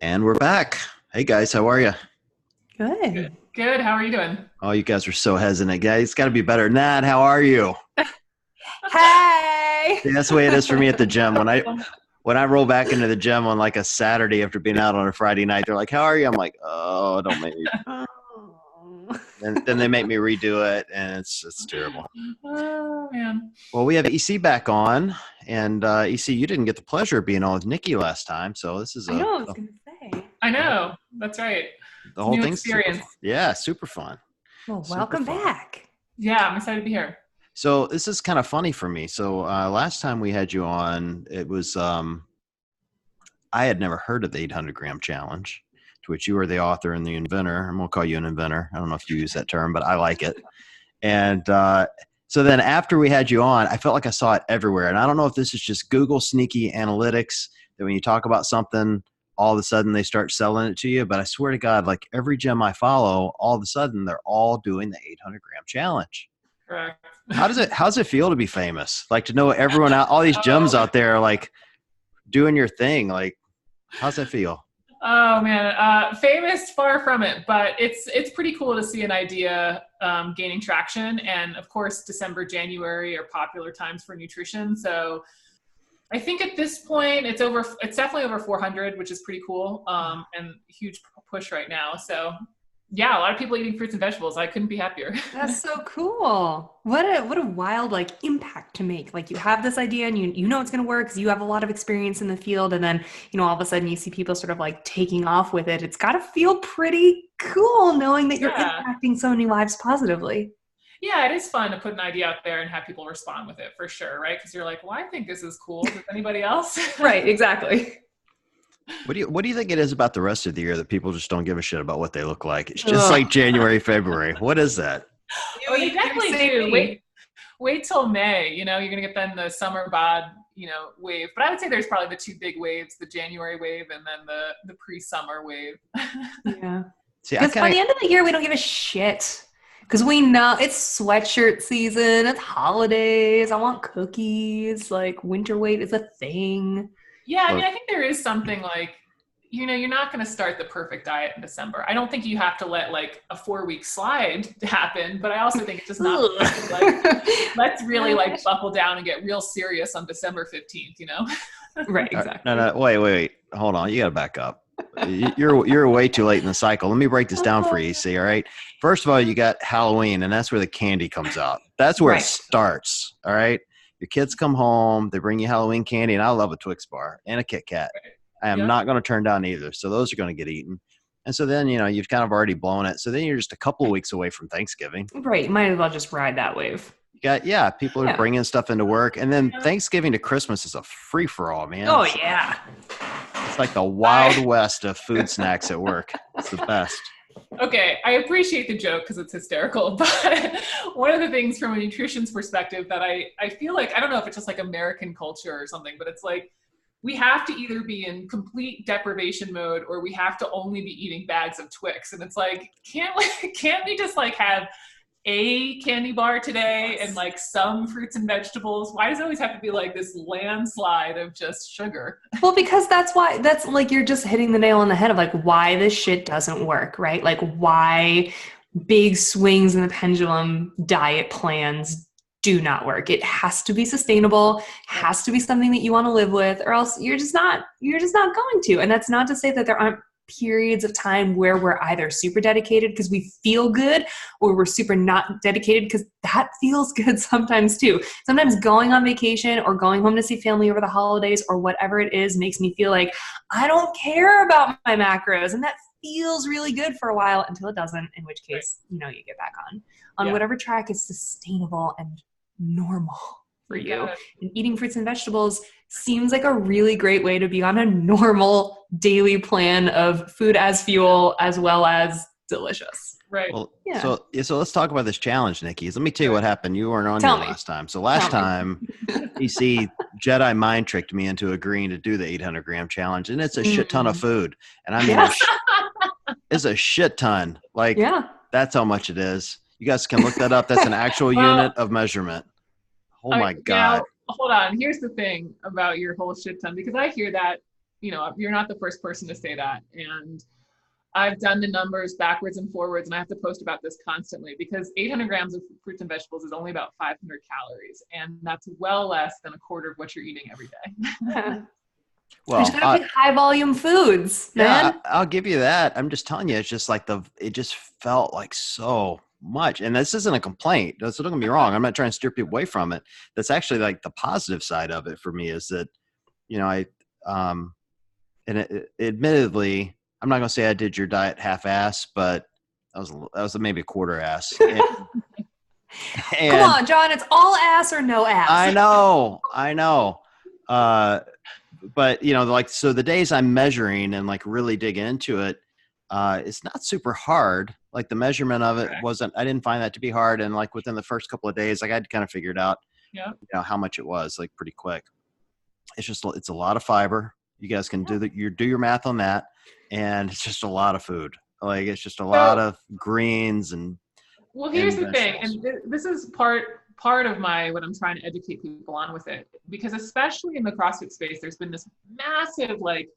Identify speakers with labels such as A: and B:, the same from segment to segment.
A: And we're back. Hey guys, how are you?
B: Good.
C: Good. How are you doing?
A: Oh, you guys are so hesitant, guys. It's got to be better than that. How are you?
B: Hey.
A: See, that's the way it is for me at the gym. When I roll back into the gym on like a Saturday after being out on a Friday night, they're like, "How are you?" I'm like, "Oh, don't make me."
B: Oh.
A: Then they make me redo it, and it's terrible.
C: Oh man.
A: Well, we have EC back on, and EC, you didn't get the pleasure of being on with Nikki last time, so this is
B: I know, I was going to say.
C: I know. That's right.
A: the
C: It's a
A: whole
C: new
A: thing's super
C: experience.
A: fun. Yeah, super fun.
B: Well,
A: Super
B: welcome
A: fun.
B: back.
C: Yeah, I'm excited to be here.
A: So this is kind of funny for me. So last time we had you on, it was I had never heard of the 800 gram challenge, to which you were the author and the inventor. I'm gonna call you an inventor. I don't know if you use that term, but I like it. And so then after we had you on, I felt like I saw it everywhere. And I don't know if this is just Google sneaky analytics that when you talk about something, all of a sudden they start selling it to you. But I swear to God, like every gym I follow, all of a sudden they're all doing the 800 gram challenge.
C: Correct.
A: How's it feel to be famous? Like to know everyone out, all these gyms
C: Oh,
A: out there, are like doing your thing. Like, how's that feel?
C: oh man. Famous, far from it, but it's pretty cool to see an idea gaining traction. And of course, December, January are popular times for nutrition. So I think at this point it's over. It's definitely over 400, which is pretty cool. And huge push right now. So yeah, a lot of people eating fruits and vegetables. I couldn't be happier.
B: That's so cool. What a wild like impact to make. Like you have this idea and you know it's going to work because you have a lot of experience in the field, and then all of a sudden you see people sort of like taking off with it. It's got to feel pretty cool knowing that you're
C: Yeah.
B: impacting so many lives positively.
C: Yeah, it is fun to put an idea out there and have people respond with it for sure, right? Because you're like, well, I think this is cool. Does anybody else?
B: Right, exactly.
A: What do you think it is about the rest of the year that people just don't give a shit about what they look like? It's just
B: Ugh.
A: like January, February. What is that?
C: Oh, they definitely do. Wait till May. You're gonna get then the summer bod, wave. But I would say there's probably the two big waves: the January wave and then the pre-summer wave.
B: Yeah.
A: See, I
B: Because by
A: kind
B: the
A: of
B: end of the year, we don't give a shit. Because we know it's sweatshirt season, it's holidays. I want cookies. Like winter weight is a thing.
C: Yeah, I mean,
A: well,
C: I think there is something like, you're not going to start the perfect diet in December. I don't think you have to let like a 4-week slide happen, but I also think it's just not like, let's really like buckle down and get real serious on December 15th.
B: Right,
A: no,
B: exactly.
A: no, wait, hold on. You got to back up. You're way too late in the cycle. Let me break this down for you. See, all right. First of all, you got Halloween, and that's where the candy comes out. That's where it
B: Right.
A: starts. All right. Your kids come home, they bring you Halloween candy, and I love a Twix bar and a Kit Kat. I am
C: Yeah.
A: not going to turn down either. So those are going to get eaten. And so then, you've kind of already blown it. So then you're just a couple of weeks away from Thanksgiving.
B: Right. Might as well just ride that wave.
A: You got, yeah, people are
B: Yeah.
A: bringing stuff into work. And then
C: Yeah.
A: Thanksgiving to Christmas is a free for all, man.
B: Oh, yeah.
A: It's like the Wild West of food snacks at work. It's the best.
C: Okay, I appreciate the joke because it's hysterical, but one of the things from a nutrition's perspective that I feel like, I don't know if it's just like American culture or something, but it's like we have to either be in complete deprivation mode or we have to only be eating bags of Twix. And it's like, can't we just like have a candy bar today and like some fruits and vegetables? Why does it always have to be like this landslide of just sugar?
B: Well, because that's like you're just hitting the nail on the head of like why this shit doesn't work, right? Like why big swings in the pendulum diet plans do not work. It has to be sustainable, has to be something that you want to live with, or else you're just not going to. And that's not to say that there aren't periods of time where we're either super dedicated because we feel good or we're super not dedicated because that feels good sometimes too. Sometimes going on vacation or going home to see family over the holidays or whatever it is makes me feel like I don't care about my macros, and that feels really good for a while until it doesn't, in which case, you get back on
C: Yeah.
B: whatever track is sustainable and normal for you.
C: Yeah.
B: And eating fruits and vegetables seems like a really great way to be on a normal daily plan of food as fuel as well as delicious.
C: Right.
A: Well,
B: Yeah.
A: so let's talk about this challenge, Nikki. Let me tell you what happened. You weren't on
B: Tell
A: here
B: me.
A: last time. So last
B: Tell me.
A: time, EC Jedi mind tricked me into agreeing to do the 800 gram challenge, and it's a shit ton of food. And I mean,
B: Yeah.
A: it's a shit ton. Like
B: Yeah.
A: that's how much it is. You guys can look that up. That's an actual
C: Well,
A: unit of measurement. Oh my God.
C: Now, hold on. Here's the thing about your whole shit ton, because I hear that you're not the first person to say that. And I've done the numbers backwards and forwards, and I have to post about this constantly because 800 grams of fruits and vegetables is only about 500 calories. And that's well less than a quarter of what you're eating every day.
B: Well, there's gotta be high volume foods, man.
A: Yeah, I'll give you that. I'm just telling you, it's just like it just felt like so much. And this isn't a complaint. So don't get me wrong. I'm not trying to steer people away from it. That's actually like the positive side of it for me is that, admittedly, I'm not going to say I did your diet half-ass, but that was maybe a quarter ass. And,
B: come on, John, it's all ass or no ass.
A: I know. But so the days I'm measuring and like really dig into it, it's not super hard. Like the measurement of it I didn't find that to be hard. And like within the first couple of days, like I had kind of figured out, how much it was like pretty quick. It's a lot of fiber. You guys can do your math on that. And it's just a lot of food. Like it's just a lot of greens and.
C: Well, here's the thing. And this is part of what I'm trying to educate people on with it, because especially in the CrossFit space, there's been this massive like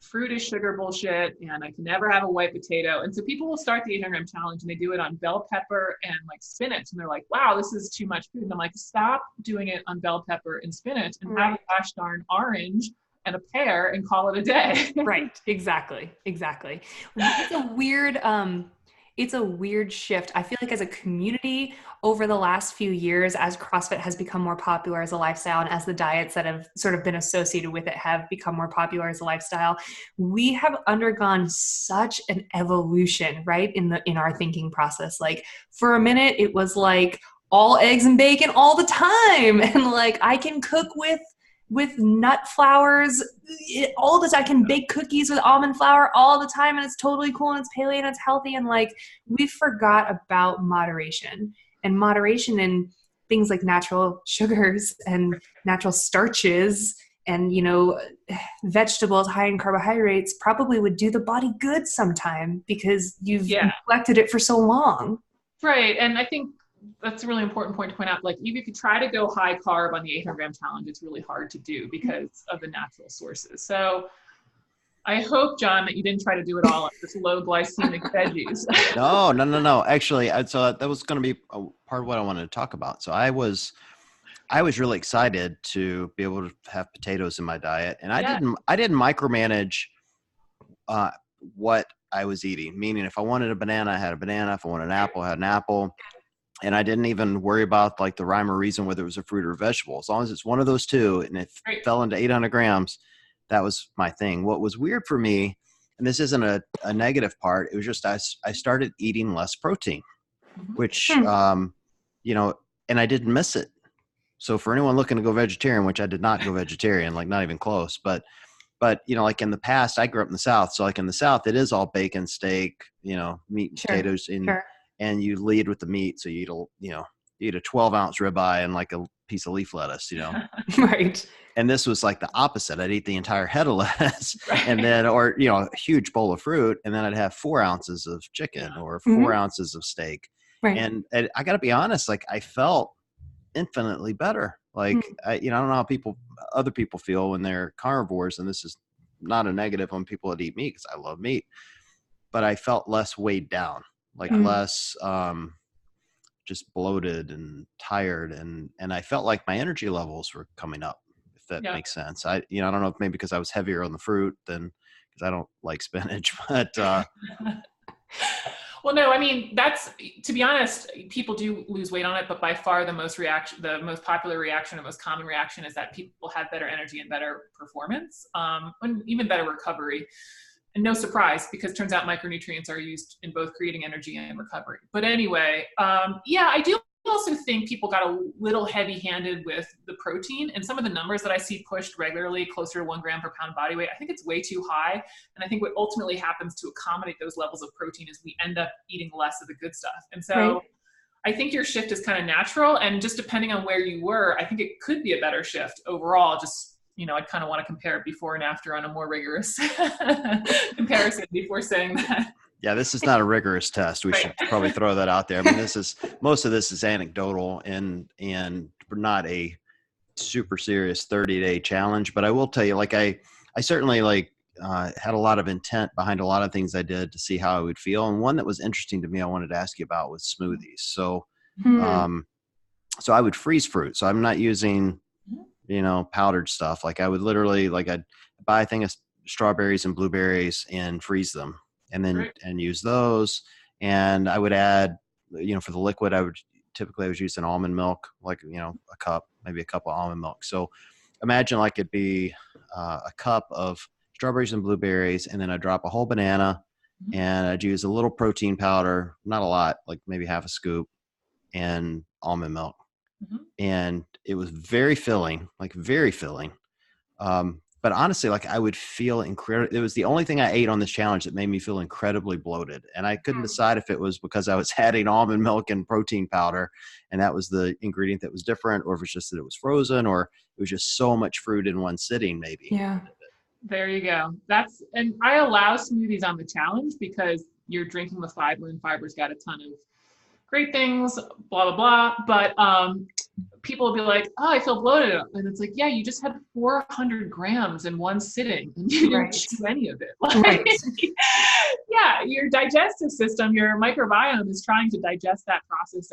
C: fruit is sugar bullshit and I can never have a white potato. And so people will start the 800 gram challenge and they do it on bell pepper and like spinach. And they're like, wow, this is too much food. And I'm like, stop doing it on bell pepper and spinach and have a gosh darn orange and a pear and call it a day.
B: Right. Exactly. It's a weird shift. I feel like as a community over the last few years, as CrossFit has become more popular as a lifestyle and as the diets that have sort of been associated with it have become more popular as a lifestyle, we have undergone such an evolution, right? In our thinking process. Like for a minute, it was like all eggs and bacon all the time. And like I can cook with nut flours all the time. I can bake cookies with almond flour all the time and it's totally cool and it's paleo and it's healthy. And like we forgot about moderation in things like natural sugars and natural starches and, vegetables high in carbohydrates probably would do the body good sometime because you've neglected it for so long.
C: Right. And I think that's a really important point to point out. Like, even if you try to go high carb on the 800 gram challenge, it's really hard to do because of the natural sources. So I hope, John, that you didn't try to do it all on just low glycemic veggies.
A: No. Actually, so that was going to be a part of what I wanted to talk about. So I was really excited to be able to have potatoes in my diet, and I didn't micromanage what I was eating. Meaning, if I wanted a banana, I had a banana. If I wanted an apple, I had an apple. And I didn't even worry about like the rhyme or reason whether it was a fruit or a vegetable. As long as it's one of those two and it fell into 800 grams, that was my thing. What was weird for me, and this isn't a negative part, it was just I started eating less protein, which, and I didn't miss it. So for anyone looking to go vegetarian, which I did not go vegetarian, like not even close, but like in the past, I grew up in the South. So like in the South, it is all bacon, steak, meat and potatoes and you lead with the meat. So you eat a 12-ounce ribeye and like a piece of leaf lettuce,
B: Right.
A: And this was like the opposite. I'd eat the entire head of lettuce and then, or, a huge bowl of fruit. And then I'd have 4 ounces of chicken or 4 ounces of steak. Right. And I gotta be honest, like I felt infinitely better. Like, I don't know how other people feel when they're carnivores. And this is not a negative on people that eat meat because I love meat, but I felt less weighed down. Like less just bloated and tired. And I felt like my energy levels were coming up, if that makes sense. I don't know if maybe because I was heavier on the fruit than because I don't like spinach, but
C: well, no, I mean, that's, to be honest, people do lose weight on it, but by far the most popular reaction, the most common reaction is that people have better energy and better performance, and even better recovery. And no surprise, because it turns out micronutrients are used in both creating energy and recovery. But anyway, I do also think people got a little heavy-handed with the protein. And some of the numbers that I see pushed regularly, closer to 1 gram per pound body weight, I think it's way too high. And I think what ultimately happens to accommodate those levels of protein is we end up eating less of the good stuff. And so I think your shift is kind of natural. And just depending on where you were, I think it could be a better shift overall. Just I'd kind of want to compare it before and after on a more rigorous comparison before saying that.
A: Yeah, this is not a rigorous test. We should probably throw that out there. I mean, most of this is anecdotal and not a super serious 30-day challenge. But I will tell you, like I I certainly had a lot of intent behind a lot of things I did to see how I would feel. And one that was interesting to me, I wanted to ask you about was smoothies. So, so I would freeze fruit. So I'm not using, powdered stuff. Like I would literally, I'd buy a thing of strawberries and blueberries and freeze them and then, and use those. And I would add, for the liquid, I was using almond milk, maybe a cup of almond milk. So imagine it'd be a cup of strawberries and blueberries, and then I drop a whole banana, and I'd use a little protein powder, not a lot, like maybe half a scoop, and almond milk. And it was very filling, very filling. But honestly, I would feel incredible. It was the only thing I ate on this challenge that made me feel incredibly bloated. And I couldn't decide if it was because I was adding almond milk and protein powder, and that was the ingredient that was different, or if it's just that it was frozen, or it was just so much fruit in one sitting, maybe.
B: Yeah.
C: There you go. And I allow smoothies on the challenge because you're drinking the fiber, and fiber's got a ton of great things, blah, blah, blah. But people will be like, oh, I feel bloated. And it's like, yeah, you just had 400 grams in one sitting and you didn't chew any of it. Yeah, your digestive system, your microbiome is trying to digest that process.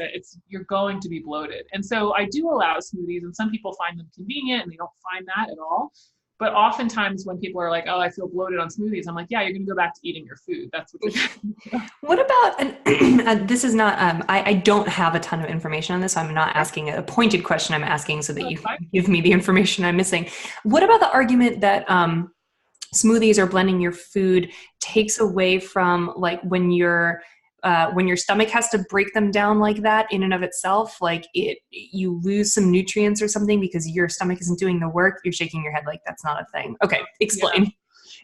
C: You're going to be bloated. And so I do allow smoothies, and some people find them convenient and they don't find that at all. But oftentimes when people are like, oh, I feel bloated on smoothies, I'm like, yeah, you're going to go back to eating your food. That's what you're doing.
B: What about, this is not, I don't have a ton of information on this. So I'm not asking a pointed question. I'm asking so that you can give me the information I'm missing. What about the argument that smoothies or blending your food takes away from when your stomach has to break them down like that in and of itself, you lose some nutrients or something because your stomach isn't doing the work? You're shaking your head like that's not a thing. Okay, explain.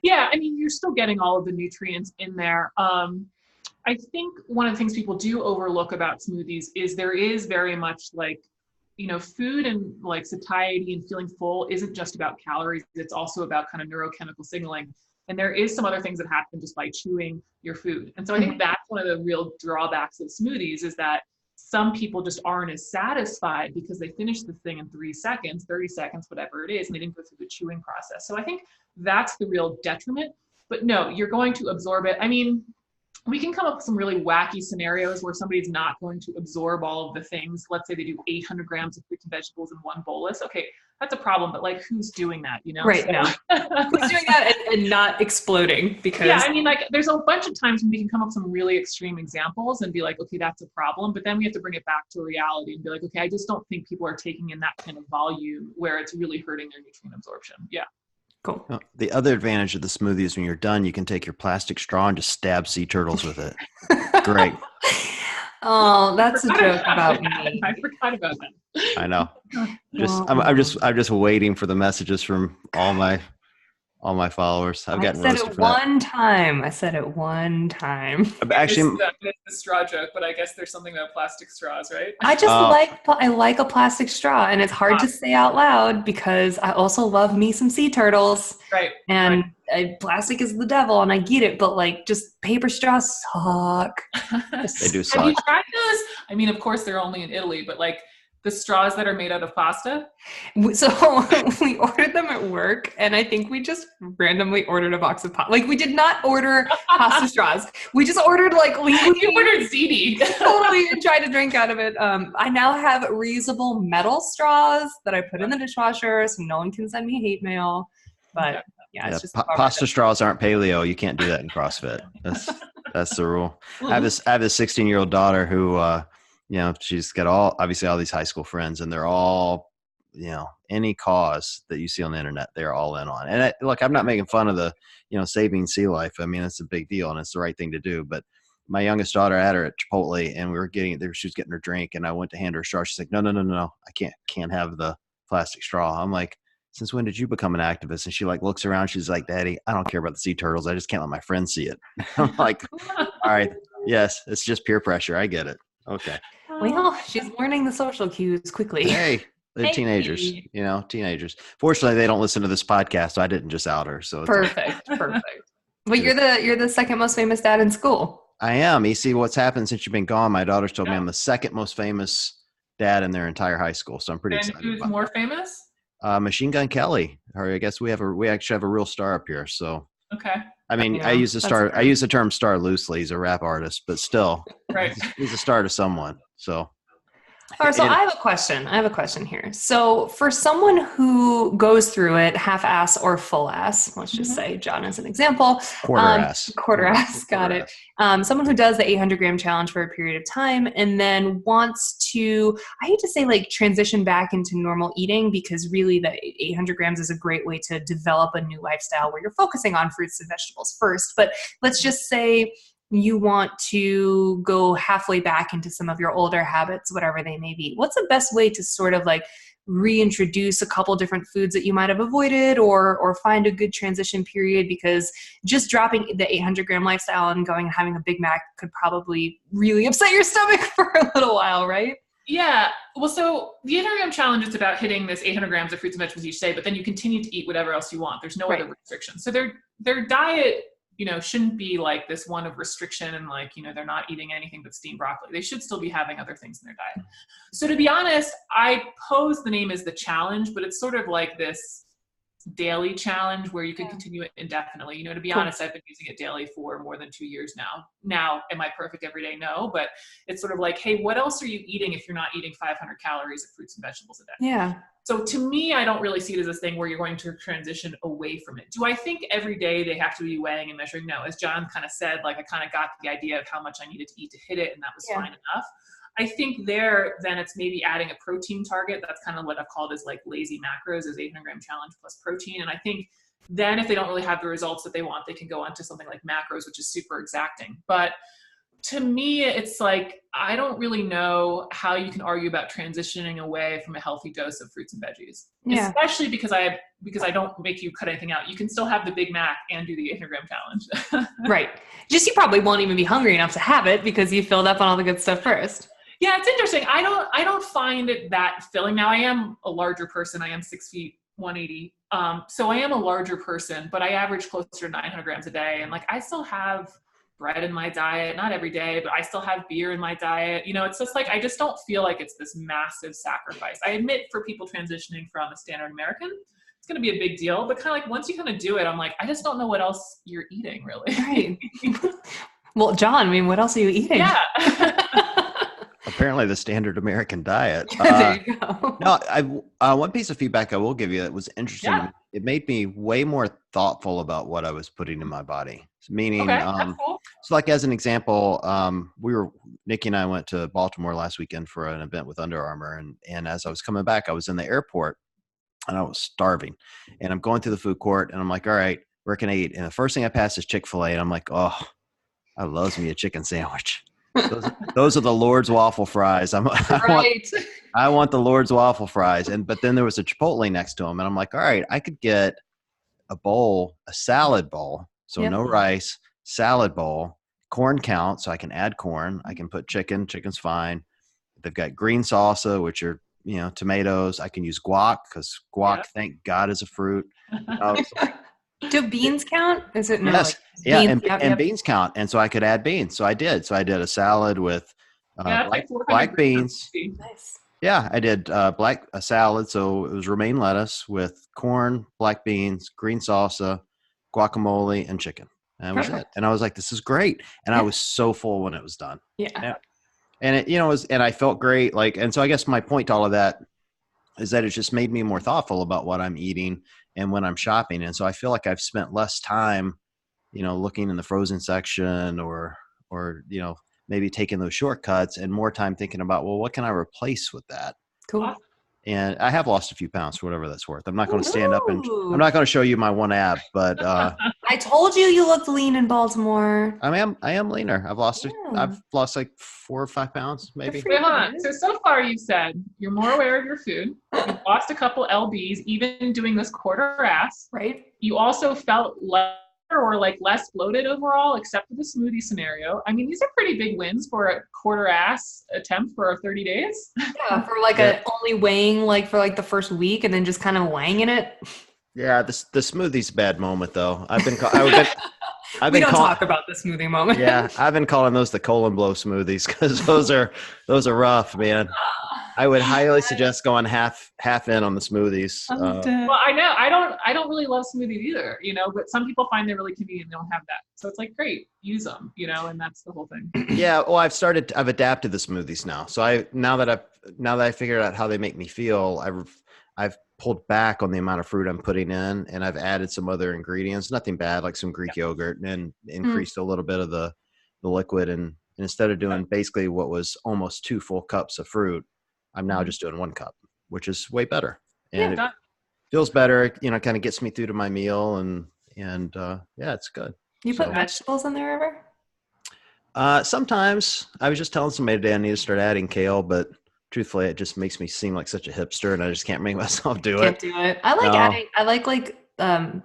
C: Yeah, I mean, you're still getting all of the nutrients in there. I think one of the things people do overlook about smoothies is there is very much food and satiety and feeling full isn't just about calories. It's also about kind of neurochemical signaling. And there is some other things that happen just by chewing your food. And so I think that's one of the real drawbacks of smoothies is that some people just aren't as satisfied because they finished the thing in 3 seconds, 30 seconds, whatever it is, and they didn't go through the chewing process. So I think that's the real detriment. But no, you're going to absorb it. I mean, we can come up with some really wacky scenarios where somebody's not going to absorb all of the things. Let's say they do 800 grams of fruits and vegetables in one bolus. Okay, that's a problem, but who's doing that, Right,
B: so. No. Who's doing that and not exploding? Because
C: yeah, I mean, there's a bunch of times when we can come up with some really extreme examples and be like, okay, that's a problem. But then we have to bring it back to reality and be like, okay, I just don't think people are taking in that kind of volume where it's really hurting their nutrient absorption. Yeah.
B: Cool.
A: The other advantage of the smoothie is when you're done, you can take your plastic straw and just stab sea turtles with it. Great.
B: Oh, that's a joke about me.
C: I forgot about that.
A: I know. I'm just waiting for the messages from all my followers. I've gotten roasted for that.
B: I said it one time.
A: Actually,
C: it's the straw joke, but I guess there's something about plastic straws, right?
B: I just I like a plastic straw, and it's hard to say out loud because I also love me some sea turtles.
C: Right.
B: And plastic is the devil, and I get it, but just paper straws suck.
A: They do suck.
C: Have you tried those? I mean, of course, they're only in Italy, but the straws that are made out of pasta?
B: So we ordered them at work, and I think we just randomly ordered a box of pasta. We did not order pasta straws. We just ordered linguine.
C: You ordered ziti.
B: Totally, and tried to drink out of it. I now have reusable metal straws that I put in the dishwasher so no one can send me hate mail. But yeah, it's just
A: pasta straws aren't paleo. You can't do that in CrossFit. That's the rule. I have this 16-year-old daughter who she's got all these high school friends, and they're all, any cause that you see on the internet, they're all in on. And look, I'm not making fun of the, saving sea life. I mean, it's a big deal and it's the right thing to do. But my youngest daughter, I had her at Chipotle, and she was getting her drink, and I went to hand her a straw. She's like, no, I can't have the plastic straw. I'm like, since when did you become an activist? And she looks around. She's like, Daddy, I don't care about the sea turtles. I just can't let my friends see it. I'm like, all right, yes, it's just peer pressure. I get it. Okay.
B: Well, she's learning the social cues quickly.
A: Hey, they're teenagers, teenagers. Fortunately, they don't listen to this podcast, so I didn't just out her. So
B: perfect. But you're the second most famous dad in school.
A: I am. You see, what's happened since you've been gone? My daughter's told me I'm the second most famous dad in their entire high school. So I'm pretty excited.
C: And who's more famous?
A: Machine Gun Kelly, or I guess we actually have a real star up here. So,
C: Okay.
A: I mean,
B: Yeah,
A: I use the
B: that's
A: star.
B: fair.
A: I use the term star loosely. He's a rap artist, but still,
C: Right.
A: he's a star to someone. So,
B: All right, so
A: and-
B: I have a question. I have a question here. So for someone who goes through it half-ass or full-ass, let's just say John as an example.
A: quarter ass.
B: Quarter-ass, got
A: Quarter
B: it.
A: ass.
B: Someone who does the 800-gram challenge for a period of time and then wants to, I hate to say like transition back into normal eating, because really the 800 grams is a great way to develop a new lifestyle where you're focusing on fruits and vegetables first. But let's just say you want to go halfway back into some of your older habits, whatever they may be. What's the best way to sort of like reintroduce a couple different foods that you might have avoided, or find a good transition period? Because just dropping the 800-gram lifestyle and going and having a Big Mac could probably really upset your stomach for a little while, right?
C: Yeah. Well, so the 800-gram challenge is about hitting this 800 grams of fruits and vegetables each day, but then you continue to eat whatever else you want. There's no other restrictions. So their diet, shouldn't be like this one of restriction and like, they're not eating anything but steamed broccoli. They should still be having other things in their diet. So to be honest, I pose the name as the challenge, but it's sort of like this daily challenge where you can continue it indefinitely. To be honest, I've been using it daily for more than 2 years now. Now, am I perfect every day? No, but it's sort of like, hey, what else are you eating if you're not eating 500 calories of fruits and vegetables a day?
B: Yeah.
C: So to me, I don't really see it as this thing where you're going to transition away from it. Do I think every day they have to be weighing and measuring? No. As John kind of said, like I kind of got the idea of how much I needed to eat to hit it, and that was fine enough. I think then it's maybe adding a protein target. That's kind of what I've called as like lazy macros, is 800-gram challenge plus protein. And I think then if they don't really have the results that they want, they can go on to something like macros, which is super exacting. But to me, it's like, I don't really know how you can argue about transitioning away from a healthy dose of fruits and veggies, especially because I don't make you cut anything out. You can still have the Big Mac and do the 800-gram challenge.
B: Right. Just you probably won't even be hungry enough to have it because you filled up on all the good stuff first.
C: Yeah, it's interesting. I don't find it that filling. Now I am a larger person. I am 6 feet, 180. So I am a larger person, but I average closer to 900 grams a day. And like, I still have bread in my diet, not every day, but I still have beer in my diet. It's just like, I just don't feel like it's this massive sacrifice. I admit for people transitioning from a standard American, it's going to be a big deal, but kind of like once you kind of do it, I'm like, I just don't know what else you're eating really.
B: Right. Well, John, what else are you eating?
C: Yeah.
A: Apparently the standard American diet.
B: There you go.
A: No, one piece of feedback I will give you that was interesting.
C: Yeah.
A: It made me way more thoughtful about what I was putting in my body. Meaning,
C: That's cool.
A: so like as an example, Niki and I went to Baltimore last weekend for an event with Under Armour. And as I was coming back, I was in the airport and I was starving. And I'm going through the food court and I'm like, all right, where can I eat? And the first thing I passed is Chick-fil-A. And I'm like, oh, I loves me a chicken sandwich. Those are the Lord's waffle fries. I want the Lord's waffle fries. But then there was a Chipotle next to them. And I'm like, all right, I could get a salad bowl. So no rice, salad bowl, corn count. So I can add corn. I can put chicken. Chicken's fine. They've got green salsa, which are, tomatoes. I can use guac because guac, thank God, is a fruit.
B: Do beans count? Is it? No,
A: yes.
B: Beans,
A: and beans count. And so I could add beans. So I did. So I did a salad with black beans.
B: Nice.
A: Yeah, I did a salad. So it was romaine lettuce with corn, black beans, green salsa, guacamole, and chicken. And that was it. And I was like, this is great. And I was so full when it was done.
B: Yeah.
A: And it, and I felt great. And so I guess my point to all of that is that it just made me more thoughtful about what I'm eating and when I'm shopping. And so I feel like I've spent less time, looking in the frozen section or maybe taking those shortcuts and more time thinking about, well, what can I replace with that?
B: Cool.
A: And I have lost a few pounds for whatever that's worth. I'm not going to stand up and I'm not going to show you my one ab, but
B: I told you looked lean in Baltimore.
A: I am leaner. I've lost like 4 or 5 pounds, maybe.
C: Wait, hold on. So far you said you're more aware of your food. You've lost a couple lbs, even doing this quarter ass.
B: Right.
C: You also felt lighter or like less bloated overall, except for the smoothie scenario. I mean, these are pretty big wins for a quarter ass attempt for 30 days.
B: Yeah, for only weighing for the first week and then just kind of wanging it.
A: Yeah, the smoothie's a bad moment though. We don't
B: talk about the smoothie moment.
A: Yeah, I've been calling those the colon blow smoothies because those are rough, man. I would highly suggest going half in on the smoothies.
C: Well, I know I don't really love smoothies either, but some people find they're really convenient and don't have that. So it's like, great, use them, and that's the whole thing.
A: Yeah, well, I've adapted the smoothies now. So now that I figured out how they make me feel, I've pulled back on the amount of fruit I'm putting in, and I've added some other ingredients, nothing bad, like some Greek yogurt, and increased a little bit of the liquid. And instead of doing basically what was almost 2 full cups of fruit, I'm now just doing 1 cup, which is way better. And it feels better, kind of gets me through to my meal, and yeah, it's good.
B: You put vegetables in there ever?
A: Sometimes. I was just telling somebody today I need to start adding kale, but truthfully, it just makes me seem like such a hipster, and I just can't make myself do it.
B: Can't do it. I like adding. I like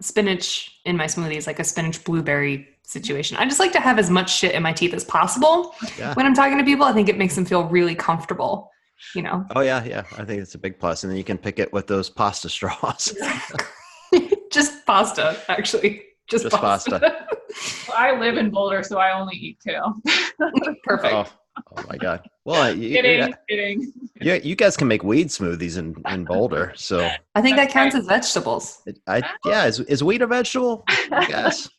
B: spinach in my smoothies, like a spinach blueberry situation. I just like to have as much shit in my teeth as possible when I'm talking to people. I think it makes them feel really comfortable.
A: Oh yeah. I think it's a big plus, and then you can pick it with those pasta straws.
B: Just pasta, actually. Just pasta.
C: Well, I live in Boulder, so I only eat kale.
B: Perfect.
A: Oh my God. Well,
C: kidding.
A: You guys can make weed smoothies in Boulder, so
B: I think that counts as vegetables.
A: Is weed a vegetable? I guess.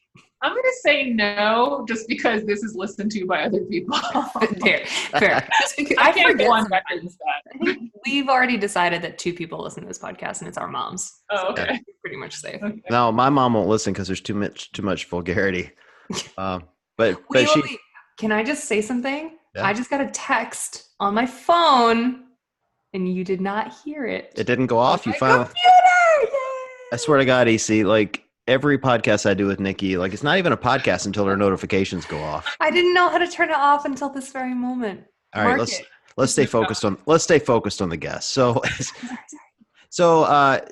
C: I'm going to say no, just because this is listened to by other people.
B: Fair.
C: I can't go on record with that.
B: I think we've already decided that 2 people listen to this podcast, and it's our moms.
C: Oh, okay.
B: So pretty much safe.
C: Okay.
A: No, my mom won't listen because there's too much vulgarity. But she.
B: Can I just say something?
A: Yeah.
B: I just got a text on my phone, and you did not hear it.
A: It didn't go off. You finally.
B: Computer!
A: I swear to God, AC, like every podcast I do with Nikki, like it's not even a podcast until her notifications go off.
B: I didn't know how to turn it off until this very moment.
A: All right, let's stay focused on the guests. So I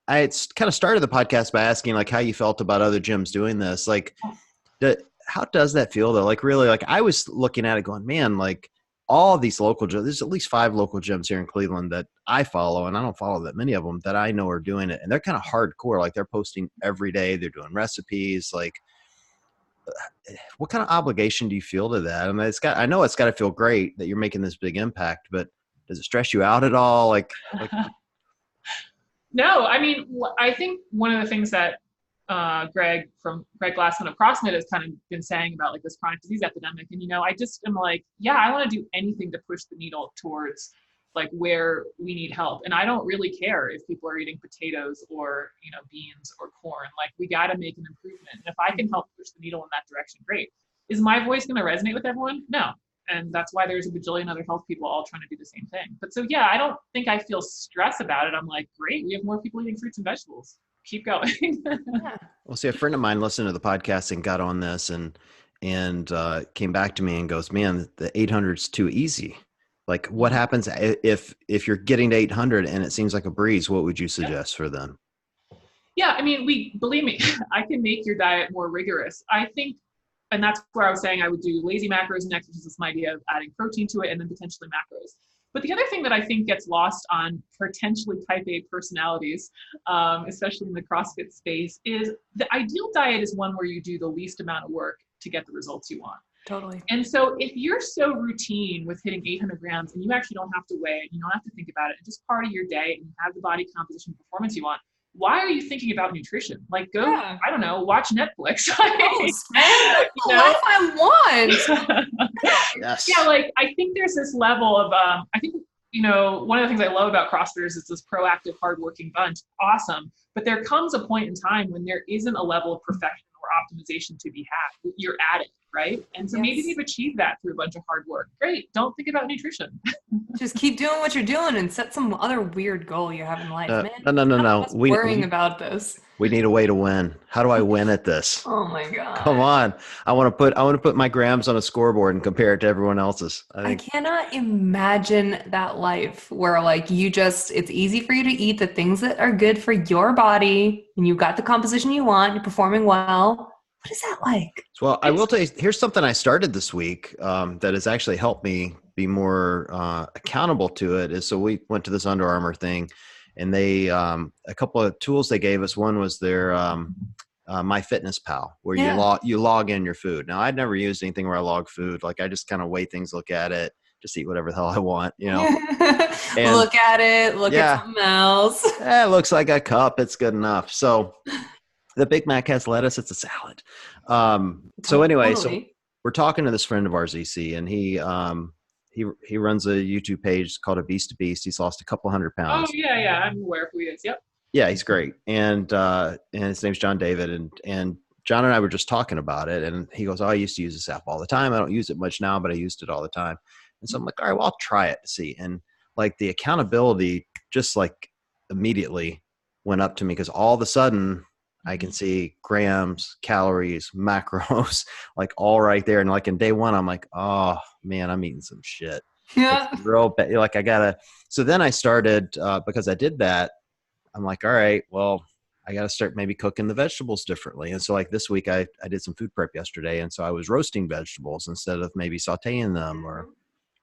A: kind of started the podcast by asking like how you felt about other gyms doing this. Like, how does that feel though? Like really, like I was looking at it going, man, like all of these local gyms, there's at least 5 local gyms here in Cleveland that I follow, and I don't follow that many of them that I know are doing it. And they're kind of hardcore. Like they're posting every day. They're doing recipes. Like what kind of obligation do you feel to that? I mean, I know it's got to feel great that you're making this big impact, but does it stress you out at all? Like
C: No, I mean, I think one of the things that Greg Glassman of CrossFit has kind of been saying about like this chronic disease epidemic. And, I just am like, yeah, I want to do anything to push the needle towards like where we need help. And I don't really care if people are eating potatoes or, beans or corn. Like we got to make an improvement. And if I can help push the needle in that direction, great. Is my voice going to resonate with everyone? No. And that's why there's a bajillion other health people all trying to do the same thing. But so, yeah, I don't think I feel stress about it. I'm like, great, we have more people eating fruits and vegetables. Keep going.
A: Well, see, a friend of mine listened to the podcast and got on this and came back to me and goes, man, the 800 is too easy. Like what happens if you're getting to 800 and it seems like a breeze? What would you suggest for them?
C: Yeah, I mean, believe me, I can make your diet more rigorous. I think, and that's where I was saying I would do lazy macros and exercises, this idea of adding protein to it and then potentially macros. But the other thing that I think gets lost on potentially type A personalities, especially in the CrossFit space, is the ideal diet is one where you do the least amount of work to get the results you want.
B: Totally.
C: And so if you're so routine with hitting 800 grams and you actually don't have to weigh it, you don't have to think about it, and just part of your day and you have the body composition performance you want, why are you thinking about nutrition? Like go, I don't know, watch Netflix.
B: I want.
A: Yes.
C: Yeah, like I think there's this level of, I think, one of the things I love about CrossFitters is this proactive, hardworking bunch. Awesome. But there comes a point in time when there isn't a level of perfection or optimization to be had. You're at it, right? And so maybe you've achieved that through a bunch of hard work. Great. Don't think about nutrition.
B: Just keep doing what you're doing and set some other weird goal you have in life, man.
A: No.
B: Worrying about this.
A: We need a way to win. How do I win at this?
B: Oh my God.
A: Come on. I want to put my grams on a scoreboard and compare it to everyone else's.
B: I cannot imagine that life where like it's easy for you to eat the things that are good for your body and you got the composition you want, you're performing well. What is that like?
A: Well, I will tell you, here's something I started this week that has actually helped me be more accountable to it. So we went to this Under Armour thing, and they a couple of tools they gave us. One was their MyFitnessPal, where you log in your food. Now, I'd never used anything where I log food. Like I just kind of weigh things, look at it, just eat whatever the hell I want, you know. And
B: look at it, look at something else.
A: It looks like a cup. It's good enough. So the Big Mac has lettuce. It's a salad. So anyway, so we're talking to this friend of ours, EC, and he runs a YouTube page called A Beast to Beast. He's lost a couple 100 pounds.
C: Oh yeah. I'm aware of who he is. Yep.
A: Yeah, he's great. And his name's John David. And John and I were just talking about it. And he goes, oh, I used to use this app all the time. I don't use it much now, but I used it all the time. And so I'm like, all right, well, I'll try it to see. And like the accountability just like immediately went up to me, because all of a sudden I can see grams, calories, macros, like all right there. And like in day one, I'm like, oh man, I'm eating some shit.
B: Yeah.
A: It's real bad. Like I gotta, so then I started, because I did that, I'm like, all right, well, I got to start maybe cooking the vegetables differently. And so like this week I did some food prep yesterday. And so I was roasting vegetables instead of maybe sauteing them or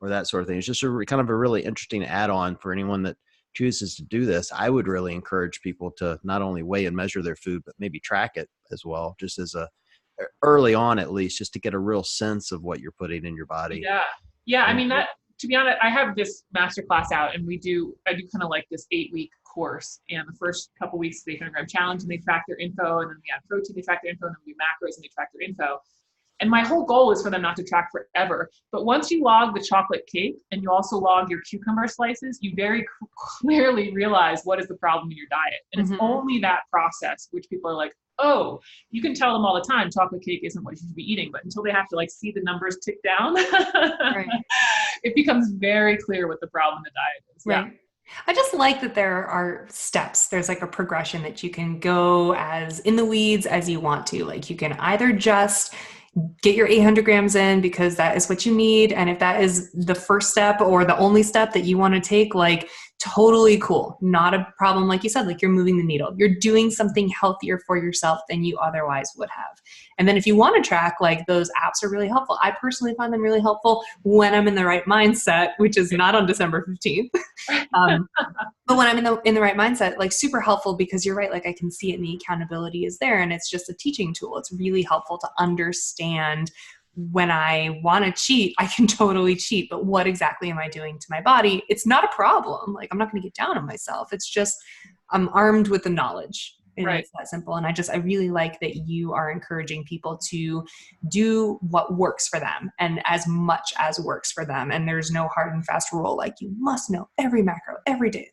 A: that sort of thing. It's just kind of a really interesting add-on for anyone that chooses to do this. I would really encourage people to not only weigh and measure their food, but maybe track it as well, just as early on, at least, just to get a real sense of what you're putting in your body.
C: Yeah. I mean, that, to be honest, I have this masterclass out, and I do kind of like this 8-week course. And the first couple weeks is the 800-gram challenge, and they track their info, and then we add protein, they track their info, and then we do macros, and they track their info. And my whole goal is for them not to track forever. But once you log the chocolate cake and you also log your cucumber slices, you very clearly realize what is the problem in your diet. And it's only that process, which people are like, oh, you can tell them all the time, chocolate cake isn't what you should be eating. But until they have to like see the numbers tick down, it becomes very clear what the problem in the diet is.
B: Right.
C: Yeah.
B: I just like that there are steps. There's like a progression that you can go as in the weeds as you want to. Like you can either just get your 800 grams in because that is what you need. And if that is the first step or the only step that you want to take, like totally cool. Not a problem. Like you said, like you're moving the needle. You're doing something healthier for yourself than you otherwise would have. And then if you want to track, like those apps are really helpful. I personally find them really helpful when I'm in the right mindset, which is not on December 15th. But when I'm in the right mindset, like super helpful, because you're right. Like I can see it and the accountability is there, and it's just a teaching tool. It's really helpful to understand when I want to cheat, I can totally cheat, but what exactly am I doing to my body? It's not a problem. Like I'm not going to get down on myself. It's just, I'm armed with the knowledge. And it's that simple. And I really like that you are encouraging people to do what works for them and as much as works for them. And there's no hard and fast rule. Like you must know every macro every day.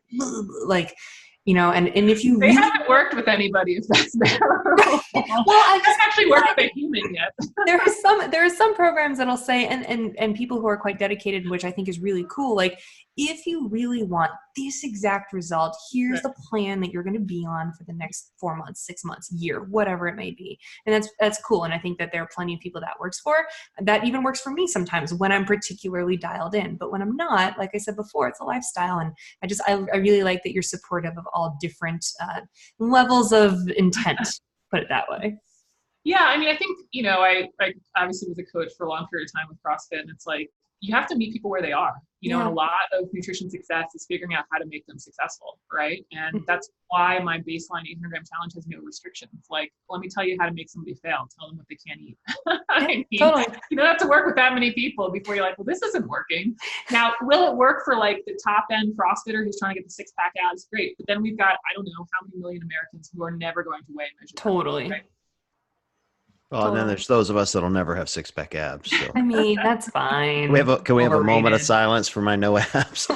B: Like, you know, and if you
C: they haven't worked with anybody if that's their role. Well, I haven't actually worked with a human yet.
B: there are some programs that'll say, and people who are quite dedicated, which I think is really cool. Like if you really want this exact result, here's the plan that you're going to be on for the next 4 months, 6 months, year, whatever it may be. And that's cool. And I think that there are plenty of people that works for. That even works for me sometimes when I'm particularly dialed in. But when I'm not, like I said before, it's a lifestyle. And I really like that you're supportive of all different levels of intent, put it that way.
C: Yeah, I mean, I think, you know, I obviously was a coach for a long period of time with CrossFit, and it's like, you have to meet people where they are, you know, and a lot of nutrition success is figuring out how to make them successful, right? And that's why my baseline 800-gram challenge has no restrictions. Like, let me tell you how to make somebody fail. Tell them what they can't eat. I mean,
B: totally.
C: You don't have to work with that many people before you're like, well, this isn't working. Now, will it work for like the top end CrossFitter who's trying to get the 6-pack abs? Great. But then we've got, I don't know how many million Americans who are never going to weigh and measure.
B: Totally.
C: Right?
A: Well, and then there's those of us that'll never have 6-pack abs. So.
B: I mean, that's fine.
A: Can we have a moment of silence for my no abs?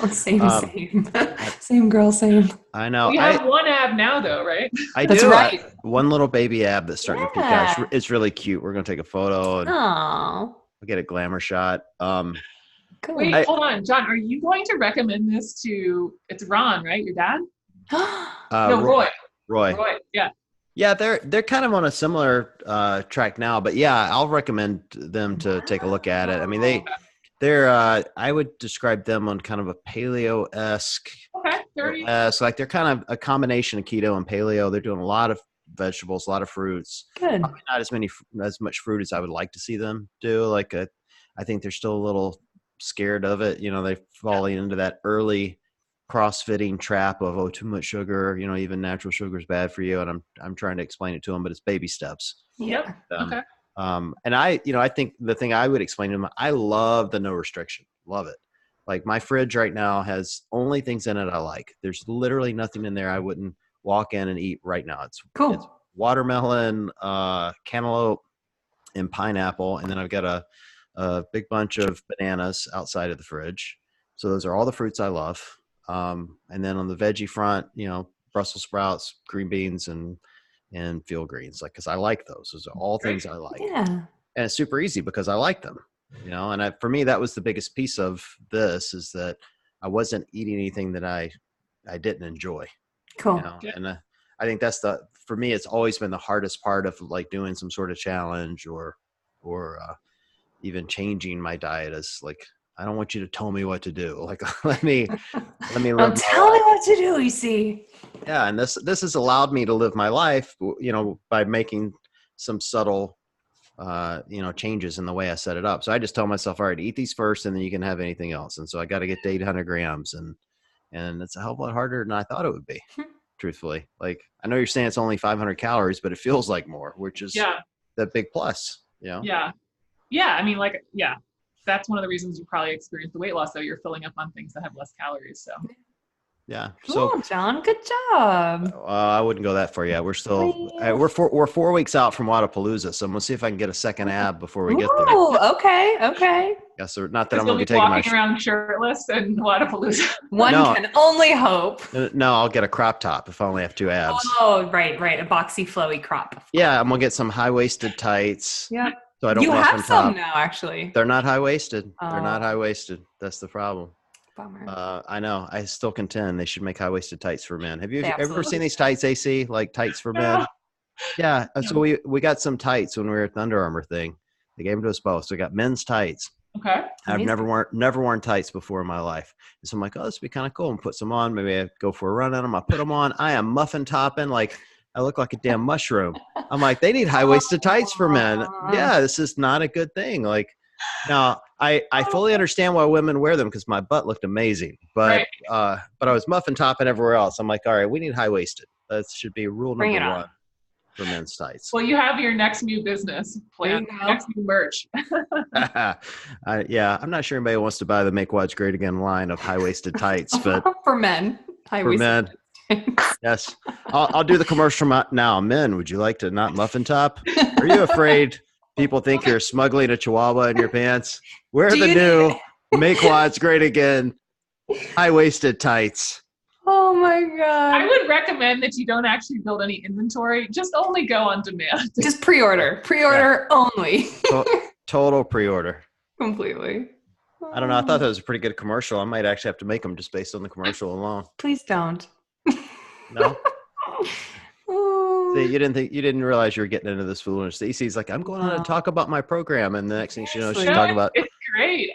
B: Same girl, same.
A: I know.
C: You have one ab now, though, right?
B: That's right.
A: One little baby ab that's starting to peek out. It's really cute. We're gonna take a photo and we'll get a glamour shot.
B: Cool.
C: Wait, hold on, John. Are you going to recommend this to? It's Ron, right? Your dad? No, Roy.
A: Roy.
C: Yeah.
A: Yeah, they're kind of on a similar track now, but yeah, I'll recommend them to take a look at it. I mean, they're I would describe them on kind of a paleo-esque.
C: Okay,
A: so like they're kind of a combination of keto and paleo. They're doing a lot of vegetables, a lot of fruits.
B: Good.
A: Probably not as much fruit as I would like to see them do. Like I think they're still a little scared of it. You know, they're falling into that early crossfitting trap of too much sugar, you know, even natural sugar is bad for you, and I'm trying to explain it to them, but it's baby steps.
B: Yeah.
A: And I think the thing I would explain to them, I love the no restriction, love it. Like my fridge right now has only things in it I like. There's literally nothing in there I wouldn't walk in and eat right now. It's
B: Cool.
A: watermelon, cantaloupe, and pineapple, and then I've got a big bunch of bananas outside of the fridge. So those are all the fruits I love. And then on the veggie front, Brussels sprouts, green beans, and field greens, like, because I like those. Those are all things I like.
B: Yeah.
A: And it's super easy because I like them. And for me, that was the biggest piece of this, is that I wasn't eating anything that I didn't enjoy.
B: Cool.
A: And I think that's for me, it's always been the hardest part of like doing some sort of challenge or even changing my diet, is like, I don't want you to tell me what to do. Like, let me live.
B: Don't tell me what to do, you see.
A: Yeah. And this has allowed me to live my life, by making some subtle, changes in the way I set it up. So I just tell myself, all right, eat these first, and then you can have anything else. And so I got to get to 800 grams, and it's a hell of a lot harder than I thought it would be. Truthfully, like, I know you're saying it's only 500 calories, but it feels like more, which is the big plus.
C: Yeah. I mean, that's one of the reasons you probably experience the weight loss, though. You're filling up on things that have less calories. So
A: yeah.
B: Cool,
A: So
B: John, good job.
A: I wouldn't go that far yet. We're still we're 4 weeks out from Wadapalooza, so I'm gonna see if I can get a second ab before we get there.
B: Oh, okay.
A: Yes, sir. Not that I'm
C: you'll
A: gonna be
C: be
A: taking
C: walking around shirtless and Wadapalooza.
B: One can only hope.
A: No, I'll get a crop top if I only have 2 abs.
B: Oh, right. A boxy, flowy crop.
A: Yeah, I'm gonna get some high-waisted tights.
B: Yeah.
A: So I don't
B: You
A: muffin
B: have some
A: top.
B: now, actually.
A: They're not high-waisted.
B: Oh.
A: They're not high-waisted. That's the problem.
B: Bummer.
A: I know. I still contend they should make high-waisted tights for men. Have you
B: They
A: ever seen
B: absolutely
A: these tights, AC? Like tights for men? Yeah. So we got some tights when we were at the Under Armour thing. They gave them to us both. So we got men's tights.
C: Okay.
A: I've never worn tights before in my life. And so I'm like, oh, this would be kind of cool. And put some on. Maybe I go for a run on them. I put them on. I am muffin topping. Like, I look like a damn mushroom. I'm like, they need high-waisted tights for men. Yeah, this is not a good thing. Like, now I fully understand why women wear them, because my butt looked amazing. But I was muffin topping everywhere else. I'm like, all right, we need high-waisted. That should be rule number 1 for men's tights.
C: Well, you have your next new business plan, next new merch.
A: Yeah, I'm not sure anybody wants to buy the Make Wads Great Again line of high-waisted tights, but
B: for men, high-waisted.
A: For men, yes. I'll do the commercial now. Men, would you like to not muffin top? Are you afraid people think you're smuggling a chihuahua in your pants? Wear the new Make Wads Great Again high-waisted tights.
B: Oh my God.
C: I would recommend that you don't actually build any inventory. Just only go on demand.
B: Just pre-order. Only.
A: Total pre-order.
B: Completely.
A: I don't know. I thought that was a pretty good commercial. I might actually have to make them just based on the commercial alone.
B: Please don't.
A: No? See, you didn't realize you were getting into this foolishness. Stacey's like, I'm going on to talk about my program, and the next thing she's talking about.
C: It's great.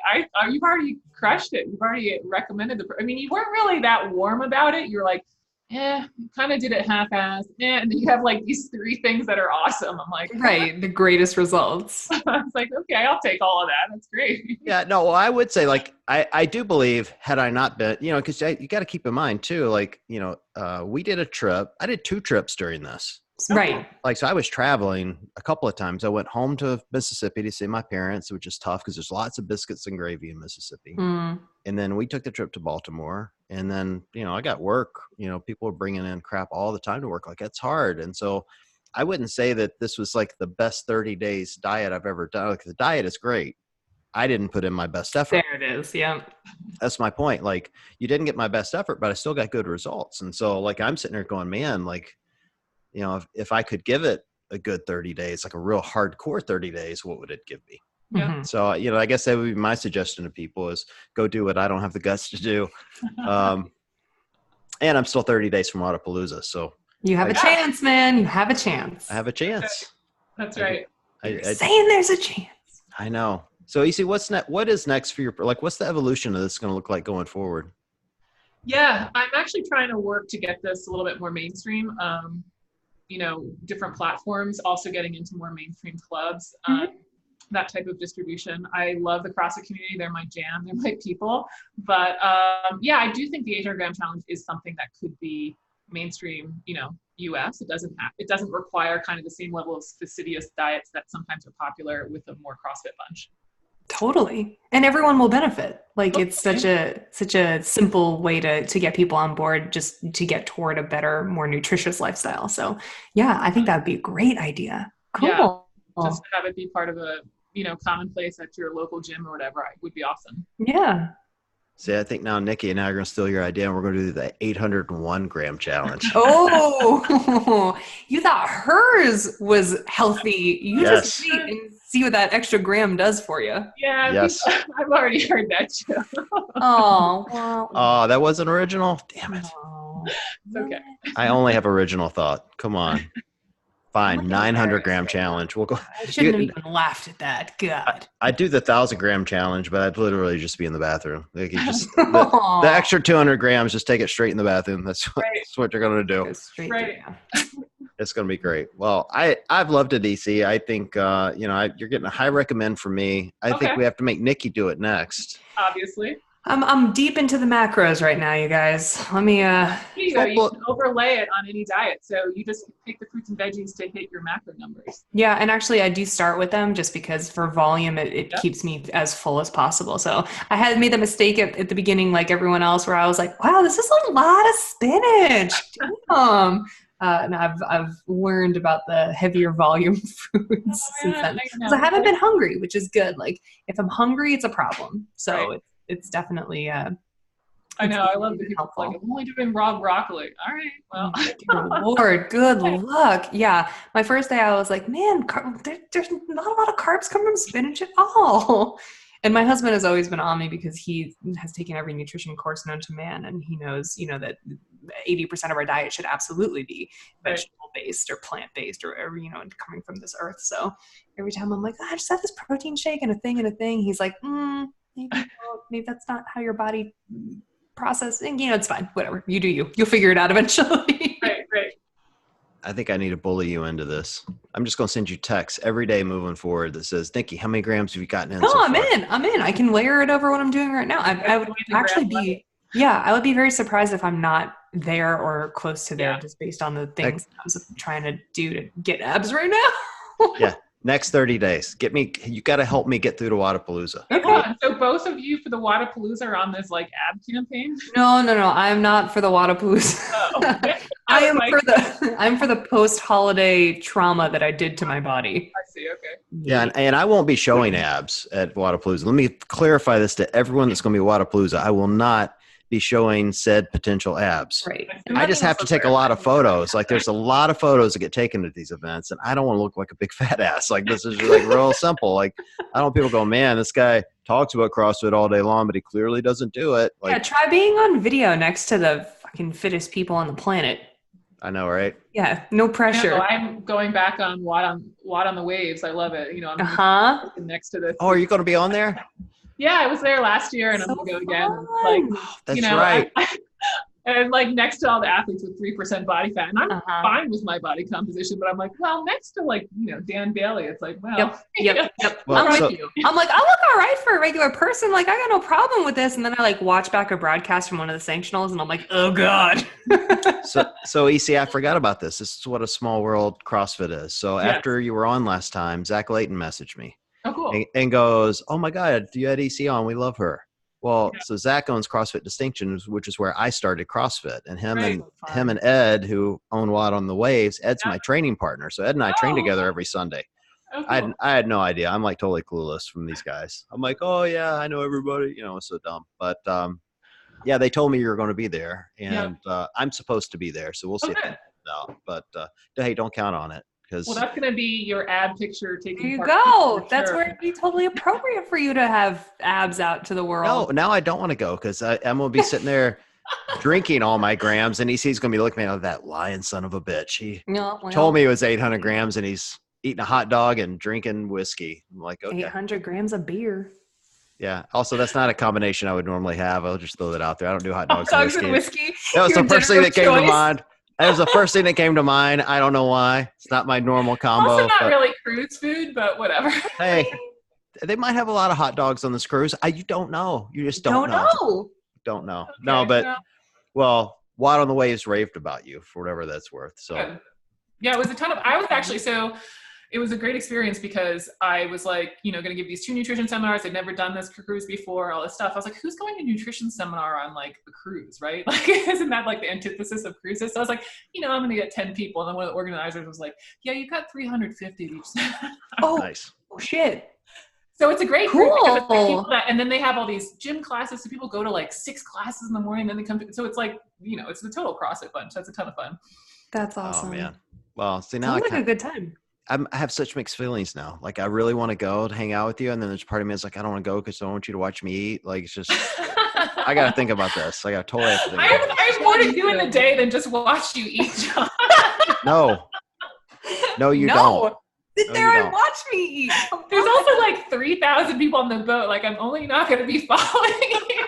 C: You've already crushed it. You've already recommended you weren't really that warm about it. You're like, kind of did it half-assed. And then you have like these 3 things that are awesome. I'm like,
B: right, the greatest results.
C: It's like, okay, I'll take all of that. That's great.
A: Yeah, no, well, I would say, like, I do believe, had I not been, because you got to keep in mind too, like, we did a trip. I did 2 trips during this.
B: Right.
A: Like, so I was traveling a couple of times. I went home to Mississippi to see my parents, which is tough because there's lots of biscuits and gravy in Mississippi. And then we took the trip to Baltimore, and then, I got work, people were bringing in crap all the time to work. Like, it's hard. And so I wouldn't say that this was like the best 30 days diet I've ever done. Like, the diet is great. I didn't put in my best effort.
B: There it is. Yeah.
A: That's my point. Like, you didn't get my best effort, but I still got good results. And so, like, I'm sitting there going, man, like, if I could give it a good 30 days, like a real hardcore 30 days, what would it give me?
C: Yeah.
A: So, I guess that would be my suggestion to people, is go do what I don't have the guts to do. And I'm still 30 days from Wadapalooza. So
B: you have a chance, man. You have a chance.
A: I have a chance.
C: That's right.
B: Saying there's a chance.
A: I know. So, you see, what is next for your, like, what's the evolution of this going to look like going forward?
C: Yeah, I'm actually trying to work to get this a little bit more mainstream. Different platforms, also getting into more mainstream clubs, that type of distribution. I love the CrossFit community. They're my jam. They're my people. But I do think the 800 gram challenge is something that could be mainstream, US. It doesn't require kind of the same level of fastidious diets that sometimes are popular with a more CrossFit bunch.
B: Totally. And everyone will benefit. Like it's such a simple way to get people on board just to get toward a better, more nutritious lifestyle. So yeah, I think that would be a great idea. Cool.
C: Yeah, just to have it be part of a, commonplace at your local gym or whatever would be awesome.
B: Yeah.
A: See, I think now Nikki and I are going to steal your idea, and we're going to do the 801 gram challenge.
B: Oh, you thought hers was healthy. You just wait and see what that extra gram does for you.
C: Yeah, yes. I've already heard that too.
B: Oh, well.
A: Oh, that wasn't original? Damn it.
B: Oh.
C: It's okay.
A: I only have original thought. Come on. Fine, 900 gram challenge. We'll go.
B: I shouldn't have even laughed at that. God.
A: I'd do the 1,000 gram challenge, but I'd literally just be in the bathroom. Like the extra 200 grams, just take it straight in the bathroom. That's what you're going to do.
C: Right.
A: It's going to be great. Well, I've loved it, DC. I think, you're getting a high recommend from me. I think we have to make Nikki do it next.
C: Obviously.
B: I'm deep into the macros right now, you guys. Let me
C: you can overlay it on any diet. So you just pick the fruits and veggies to hit your macro numbers.
B: Yeah, and actually I do start with them just because for volume it keeps me as full as possible. So I had made the mistake at the beginning like everyone else where I was like, wow, this is a lot of spinach. Damn. And I've learned about the heavier volume foods since then. Because I haven't been hungry, which is good. Like if I'm hungry, it's a problem. So it's definitely
C: I know. I love the people like, I'm only doing raw broccoli. All right. Well,
B: dear Lord, good luck. Yeah. My first day I was like, man, there's not a lot of carbs come from spinach at all. And my husband has always been on me because he has taken every nutrition course known to man. And he knows, that 80% of our diet should absolutely be vegetable-based or plant-based or whatever, coming from this earth. So every time I'm like, I just have this protein shake and a thing. He's like, maybe that's not how your body processing. It's fine. Whatever. You do you. You'll figure it out eventually.
C: Right.
A: I think I need to bully you into this. I'm just going to send you texts every day moving forward that says, Nikki, how many grams have you gotten in?
B: I'm in. I can layer it over what I'm doing right now. I would actually be, I would be very surprised if I'm not there or close to there just based on the things I was trying to do to get abs right now.
A: Yeah. Next 30 days. You got to help me get through to Wadapalooza.
C: Okay. So both of you for the Wadapalooza are on this like ab campaign?
B: No. I'm not for the Wadapalooza.
C: Oh, okay.
B: I'm for the post-holiday trauma that I did to my body.
C: I see. Okay.
A: Yeah. And I won't be showing abs at Wadapalooza. Let me clarify this to everyone that's going to be Wadapalooza. I will not be showing said potential abs.
B: Right.
A: I just have to take a lot of photos. Like there's a lot of photos that get taken at these events and I don't want to look like a big fat ass. Like this is like real simple. Like I don't want people go, man, this guy talks about CrossFit all day long, but he clearly doesn't do it. Like,
B: try being on video next to the fucking fittest people on the planet.
A: I know, right?
B: Yeah, no pressure.
C: I'm going back on Watt on the Waves. I love it. I'm next to this.
A: Oh, are you going to be on there?
C: Yeah, I was there last year and I'm going to go again.
A: That's right.
C: And like next to all the athletes with 3% body fat. And I'm fine with my body composition, but I'm like, well, next to like, Dan Bailey, it's like, well.
B: Yep. Well, I'm with you. I'm like, I look all right for a regular person. Like, I got no problem with this. And then I like watch back a broadcast from one of the sanctionals and I'm like, oh God.
A: So EC, I forgot about this. This is what a small world CrossFit is. So after you were on last time, Zach Layton messaged me.
C: Oh, cool.
A: And goes, oh my God, you had EC on. We love her. Well, so Zach owns CrossFit Distinctions, which is where I started CrossFit, and him and Ed, who own Watt on the Waves. Ed's my training partner, so Ed and I train together every Sunday.
C: Oh, cool.
A: I had no idea. I'm like totally clueless from these guys. I'm like, oh yeah, I know everybody. It's so dumb. But they told me you were going to be there, and I'm supposed to be there, so we'll see.
C: Okay.
A: But hey, don't count on it.
C: Well, that's going to be your ab picture taking.
B: There you go. That's where it'd be totally appropriate for you to have abs out to the world.
A: No, now I don't want to go because I'm going to be sitting there drinking all my grams, and he's going to be looking at me like that lying son of a bitch. He told me it was 800 grams, and he's eating a hot dog and drinking whiskey. I'm like, okay.
B: 800 grams of beer.
A: Yeah. Also, that's not a combination I would normally have. I'll just throw that out there. I don't do hot dogs,
B: and whiskey.
A: That was the first thing that came to mind. That was the first thing that came to mind. I don't know why. It's not my normal combo.
C: Also not really cruise food, but whatever.
A: Hey, they might have a lot of hot dogs on this cruise. You don't know. You just don't know. Don't know.
C: Okay,
A: no, but well, Watt on the Waves raved about you for whatever that's worth. So
C: yeah, it was a ton of. I was actually it was a great experience because I was like, going to give these 2 nutrition seminars. I'd never done this cruise before, all this stuff. I was like, who's going to nutrition seminar on like a cruise, right? Like, isn't that like the antithesis of cruises? So I was like, I'm going to get 10 people. And then one of the organizers was like, yeah, you got 350 of each.
B: Oh,
A: Nice.
B: Oh, shit.
C: So it's a great
B: Cool.
C: group because it's like people and then they have all these gym classes. So people go to like 6 classes in the morning, then they come to, so it's like, it's the total CrossFit bunch. That's a ton of fun.
B: That's awesome.
A: Oh man. Well, see now
B: Sounds like a good time.
A: I have such mixed feelings now. Like I really want to go to hang out with you. And then there's part of me that's like, I don't want to go because I don't want you to watch me eat. Like it's just, I got to think about this. I got to totally have to think about it.
C: I have more to do in the day than just watch you eat, John.
A: No, you don't.
B: Sit there and watch me eat.
C: There's also like 3,000 people on the boat. Like I'm only not going to be following you.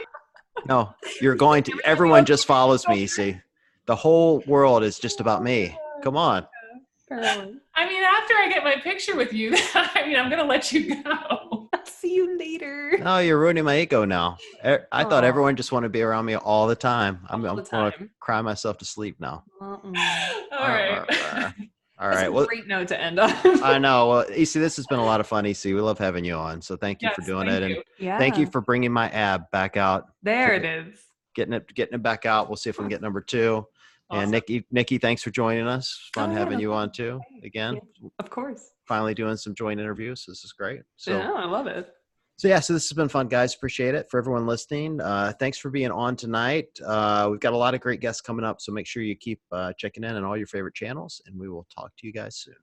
A: No, you're going to. Everyone just follows me. See, the whole world is just about me. Come on.
C: I mean, after I get my picture with you, I'm going to let you go.
B: I'll see you later.
A: No, you're ruining my ego now. I thought everyone just wanted to be around me all the time. I'm going to cry myself to sleep now.
C: All right.
A: All right.
B: Well, great note to end on.
A: I know. Well, EC, this has been a lot of fun, EC. We love having you on. So thank you for doing it. And thank you for bringing my ab back out.
B: There it is.
A: Getting it back out. We'll see if we can get number 2. Awesome. And Niki, thanks for joining us. Fun having you on too. Again.
B: Yeah, of course.
A: Finally doing some joint interviews. This is great. So
B: I love it.
A: So this has been fun, guys. Appreciate it. For everyone listening, thanks for being on tonight. We've got a lot of great guests coming up, so make sure you keep checking in on all your favorite channels, and we will talk to you guys soon.